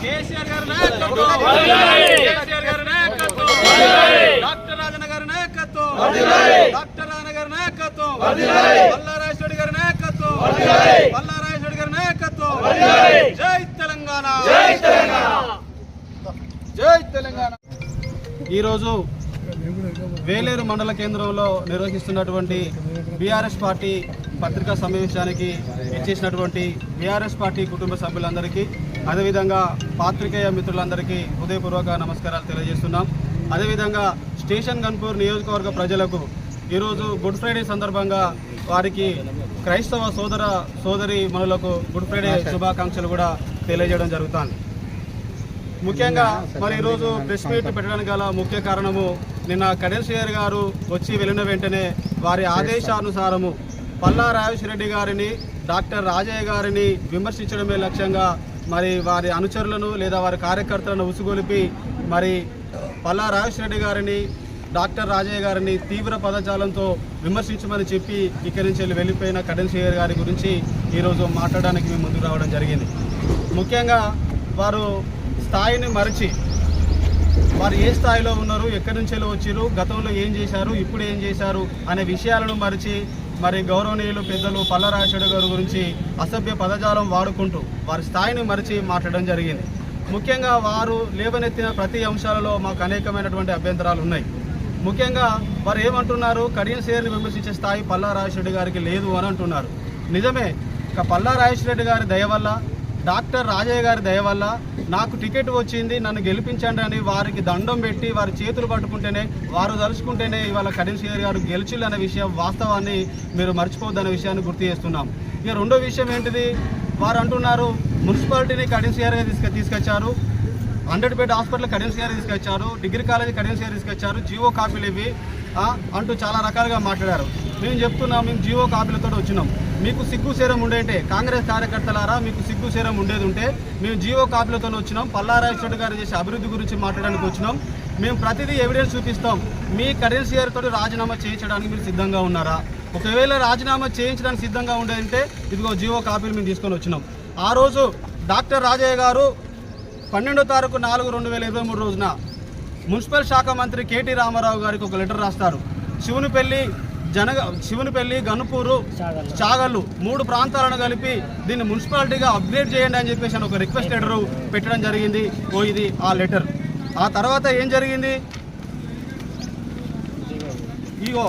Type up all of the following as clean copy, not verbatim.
కేసీఆర్ గారి నాయకత్వం, కేసీఆర్ గారి నాయకత్వం, డాక్టర్ రాజన్న గారి నాయకత్వం, డాక్టర్ రాజన్న గారి నాయకత్వం, పల్లారాజేశ్వరి గారి నాయకత్వం, పల్లారాజేశ్వరి గారి నాయకత్వం. జై తెలంగాణ, జై తెలంగాణ, జై తెలంగాణ. ఈరోజు వేలేరు మండల కేంద్రంలో నిర్వహిస్తున్నటువంటి బీఆర్ఎస్ పార్టీ పత్రికా సమావేశానికి ఇచ్చేసినటువంటి బీఆర్ఎస్ పార్టీ కుటుంబ సభ్యులందరికీ, అదేవిధంగా పాత్రికేయ మిత్రులందరికీ హృదయపూర్వక నమస్కారాలు తెలియజేస్తున్నాం. అదేవిధంగా స్టేషన్ గన్పూర్ నియోజకవర్గ ప్రజలకు ఈరోజు గుడ్ ఫ్రైడే సందర్భంగా వారికి క్రైస్తవ సోదరి మనులకు గుడ్ ఫ్రైడే శుభాకాంక్షలు కూడా తెలియజేయడం జరుగుతుంది. ముఖ్యంగా మరి ఈరోజు ప్రెస్ మీట్ పెట్టడానికి గల ముఖ్య కారణము, నిన్న కడెన్సీఆర్ గారు వచ్చి వెళ్ళిన వెంటనే వారి ఆదేశానుసారము పల్లారాజేశ్వరి గారిని, డాక్టర్ రాజయ్య గారిని విమర్శించడమే లక్ష్యంగా మరి వారి అనుచరులను లేదా వారి కార్యకర్తలను ఉసుగొలిపి మరి పల్లారాజేశ్వరి గారిని, డాక్టర్ రాజయ్య గారిని తీవ్ర పదజాలంతో విమర్శించమని చెప్పి ఇక్కడి నుంచి వెళ్ళిపోయిన కడెన్సీఆర్ గారి గురించి ఈరోజు మాట్లాడడానికి మేము ముందుకు రావడం జరిగింది. ముఖ్యంగా వారు స్థాయిని మరచి వారు ఏ స్థాయిలో ఉన్నారు, ఎక్కడి నుంచి వచ్చారు, గతంలో ఏం చేశారు, ఇప్పుడు ఏం చేశారు అనే విషయాలను మరచి మరి గౌరవనీయులు పెద్దలు పల్లారాజేశ్వరి గారి గురించి అసభ్య పదజాలం వాడుకుంటూ వారి స్థాయిని మరచి మాట్లాడడం జరిగింది. ముఖ్యంగా వారు లేవనెత్తిన ప్రతి అంశాలలో మాకు అనేకమైనటువంటి అభ్యంతరాలు ఉన్నాయి. ముఖ్యంగా వారు ఏమంటున్నారు, కడెన్సీఆర్ని విమర్శించే స్థాయి పల్లారాజేశ్వరి గారికి లేదు అని అంటున్నారు. నిజమే, ఇక పల్లారాజేశ్వరి గారి దయ వల్ల, డాక్టర్ రాజయ్య గారి దయ వల్ల నాకు టికెట్ వచ్చింది, నన్ను గెలిపించండి అని వారికి దండం పెట్టి వారి చేతులు పట్టుకుంటేనే, వారు తలుచుకుంటేనే ఇవాళ కడెన్సీఆర్ గారు గెలిచిల్లు అనే విషయం, వాస్తవాన్ని మీరు మర్చిపోవద్దనే విషయాన్ని గుర్తు చేస్తున్నాం. ఇక రెండో విషయం ఏంటిది, వారు అంటున్నారు మున్సిపాలిటీని కడెన్సీఆర్ గారు తీసుకొచ్చారు, 100 బెడ్ హాస్పిటల్ కడెన్సీఆర్ తీసుకొచ్చారు, డిగ్రీ కాలేజీ కడెన్సీఆర్ తీసుకొచ్చారు, జీవో కాపీలు ఇవి అంటూ చాలా రకాలుగా మాట్లాడారు. మేము చెప్తున్నాం, మేము జీవో కాపీలతో వచ్చినాం. మీకు సిగ్గు శరం ఉండేంటే కాంగ్రెస్ కార్యకర్తలారా, మీకు సిగ్గు శరం ఉండేది ఉంటే మేము జీవో కాపీలతో వచ్చినాం. పల్లారాజేశ్వరి గారు చేసే అభివృద్ధి గురించి మాట్లాడడానికి వచ్చినాం. మేము ప్రతిదీ ఎవిడెన్స్ చూపిస్తాం. మీ కడెన్సీఆర్ తోటి రాజీనామా చేయించడానికి మీరు సిద్ధంగా ఉన్నారా? ఒకవేళ రాజీనామా చేయించడానికి సిద్ధంగా ఉండేదంటే ఇదిగో జీవో కాపీలు మేము తీసుకొని వచ్చినాం. ఆ రోజు డాక్టర్ రాజయ్య గారు 12వ తారీఖు 4/2023 రోజున మున్సిపల్ శాఖ మంత్రి కేటీ రామారావు గారికి ఒక లెటర్ రాస్తారు. శివునిపల్లి, గన్పూరు, చాగల్లు 3 ప్రాంతాలను కలిపి దీన్ని మున్సిపాలిటీగా అప్గ్రేడ్ చేయండి అని చెప్పేసి ఒక రిక్వెస్ట్ లెటర్ పెట్టడం జరిగింది. ఇది ఆ లెటర్. ఆ తర్వాత ఏం జరిగింది, ఇగో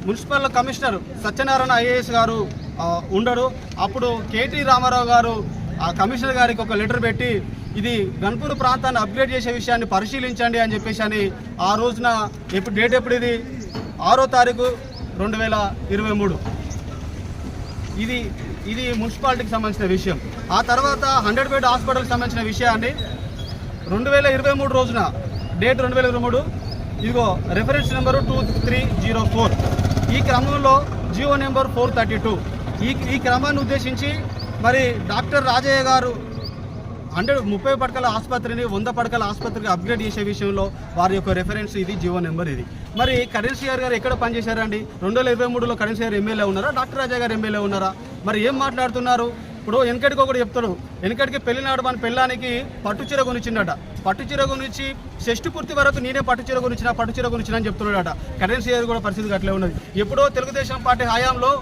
మున్సిపల్ కమిషనర్ సత్యనారాయణ ఐఏఎస్ గారు ఉండడు. అప్పుడు కేటీ రామారావు గారు ఆ కమిషనర్ గారికి ఒక లెటర్ పెట్టి ఇది గన్పూర్ ప్రాంతాన్ని అప్గ్రేడ్ చేసే విషయాన్ని పరిశీలించండి అని చెప్పేసి అని ఆ రోజున డేట్ ఎప్పుడు, ఇది 6వ తారీఖు 2023. ఇది మున్సిపాలిటీకి సంబంధించిన విషయం. ఆ తర్వాత 100 బెడ్ హాస్పిటల్కి సంబంధించిన విషయాన్ని 2023 రోజున డేట్ 2023, ఇదిగో రెఫరెన్స్ నెంబరు 2304. ఈ క్రమంలో జియో నెంబర్ 432. ఈ క్రమాన్ని ఉద్దేశించి మరి డాక్టర్ రాజయ్య గారు 30 పడకల ఆసుపత్రిని 100 పడకల ఆసుపత్రికి అప్గ్రేడ్ చేసే విషయంలో వారి యొక్క రెఫరెన్స్ ఇది, జీవో నెంబర్ ఇది. మరి కడెన్సీఆర్ గారు ఎక్కడ పనిచేశారండి? 2023లో కడెన్సీఆర్ ఎమ్మెల్యే ఉన్నారా, డాక్టర్ రాజయ్య గారు ఎమ్మెల్యే ఉన్నారా? మరి ఏం మాట్లాడుతున్నారు? ఇప్పుడు వెనకటికి ఒకటి చెప్తాడు, వెనకటికి పెళ్లినాడు మన పెళ్ళానికి పట్టుచీర కొనిచ్చిండట. పట్టుచీర కొనిచ్చి షష్టి పూర్తి వరకు నేనే పట్టుచీర కొనిచ్చిన అని చెప్తున్నాడట. కడెన్సీఆర్ కూడా పరిస్థితి అట్లే ఉన్నది. ఎప్పుడో తెలుగుదేశం పార్టీ హయాంలో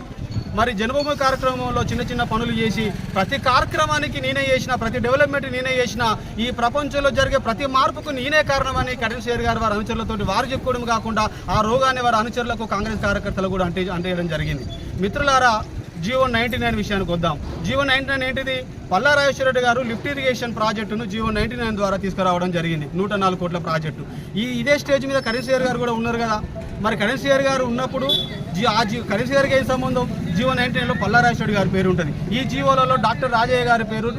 మరి జన్మభూమి కార్యక్రమంలో చిన్న పనులు చేసి ప్రతి కార్యక్రమానికి నేనే చేసిన, ప్రతి డెవలప్మెంట్ నేనే చేసిన, ఈ ప్రపంచంలో జరిగే ప్రతి మార్పుకు నేనే కారణమని కడెన్సీఆర్ గారు వారి అనుచరులతో వారు చెప్పుకోవడం కాకుండా ఆ రోగాన్ని వారి అనుచరులకు కాంగ్రెస్ కార్యకర్తలు కూడా అంటేయడం జరిగింది. మిత్రులారా, జీవో 99 విషయానికి వద్దాం. జీవో 99 ఏంటిది? పల్లారాజేశ్వరి గారు లిఫ్ట్ ఇరిగేషన్ ప్రాజెక్టును జీవో 99 ద్వారా తీసుకురావడం జరిగింది. 104 కోట్ల ప్రాజెక్టు. ఇదే స్టేజ్ మీద కడెన్సీఆర్ గారు కూడా ఉన్నారు కదా. మరి కడెన్సీఆర్ గారు ఉన్నప్పుడు కడెన్సీఆర్కి ఏం సంబంధం? జీవో 99లో పల్లారాజేశ్వరి గారి పేరు ఉంటుంది. ఈ జీవోలలో డాక్టర్ రాజయ్య గారి పేరు,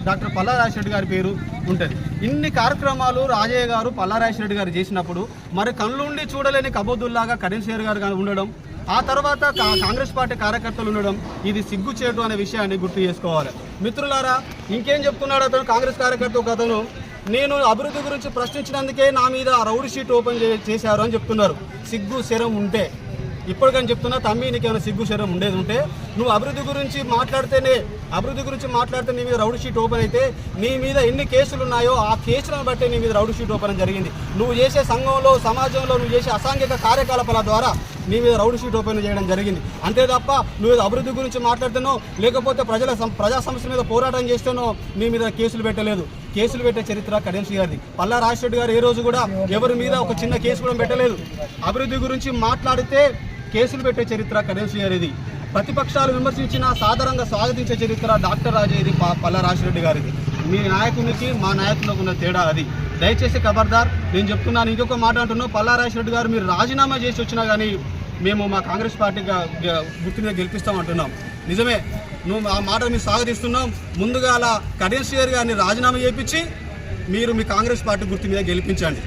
డాక్టర్ పల్లారాజేశ్వరి గారి పేరు ఉంటుంది. ఇన్ని కార్యక్రమాలు రాజయ్య గారు, పల్లారాజేశ్వరి గారు చేసినప్పుడు మరి కళ్ళుండి చూడలేని కబోదుల్లాగా కడెన్సీఆర్ గారు ఉండడం, ఆ తర్వాత కాంగ్రెస్ పార్టీ కార్యకర్తలు ఉండడం, ఇది సిగ్గుచేటు అనే విషయాన్ని గుర్తు చేసుకోవాలి. మిత్రులారా, ఇంకేం చెప్తున్నాడు అతను? కాంగ్రెస్ కార్యకర్త ఒక అతను, నేను అభివృద్ధి గురించి ప్రశ్నించినందుకే నా మీద రౌడీ షీట్ ఓపెన్ చేశారు అని చెప్తున్నారు. సిగ్గు శరం ఉంటే ఇప్పటికని చెప్తున్నా, తమ్మి నీకేమైనా సిగ్గు శరం ఉండేది ఉంటే నువ్వు అభివృద్ధి గురించి మాట్లాడితే నీ మీద రౌడీ షీట్ ఓపెన్ అయితే నీ మీద ఎన్ని కేసులు ఉన్నాయో ఆ కేసులను బట్టి నీ మీద రౌడీ షీట్ ఓపెన్ జరిగింది. నువ్వు చేసే సంఘంలో, సమాజంలో నువ్వు చేసే అసాంఘిక కార్యకలాపాల ద్వారా నీ మీద రౌడీ షీట్ ఓపెన్ చేయడం జరిగింది. అంతే తప్ప నువ్వు అభివృద్ధి గురించి మాట్లాడుతానో లేకపోతే ప్రజా సమస్యల మీద పోరాటం చేస్తానో నీ మీద కేసులు పెట్టలేదు. కేసులు పెట్టే చరిత్ర కడియం శ్రీ గారిది. పల్లా రాజశేఖర్ గారు ఏ రోజు కూడా ఎవరి మీద ఒక చిన్న కేసు కూడా పెట్టలేదు. అభివృద్ధి గురించి మాట్లాడితే కేసులు పెట్టే చరిత్ర కడియం శ్రీ గారిది. ప్రతిపక్షాలు విమర్శించిన సాధారణంగా స్వాగతించే చరిత్ర డాక్టర్ రాజేది, పల్లా రాజశేఖర్ గారిది. మీ నాయకునికి మా నాయకులకు ఉన్న తేడా అది. దయచేసి ఖబర్దార్, నేను చెప్తున్నాను. ఇంకొక మాట అంటున్నాను, పల్లా రాజశేఖర్ గారు మీరు రాజీనామా చేసి వచ్చినా కానీ మేము మా కాంగ్రెస్ పార్టీగా గుర్తు మీద గెలిపిస్తామంటున్నాం. నిజమే, నువ్వు ఆ మాట మీరు స్వాగతిస్తున్నాం. ముందుగా అలా కడియం శ్రీ గారిని రాజీనామా చేయించి మీరు మీ కాంగ్రెస్ పార్టీ గుర్తు మీద గెలిపించండి.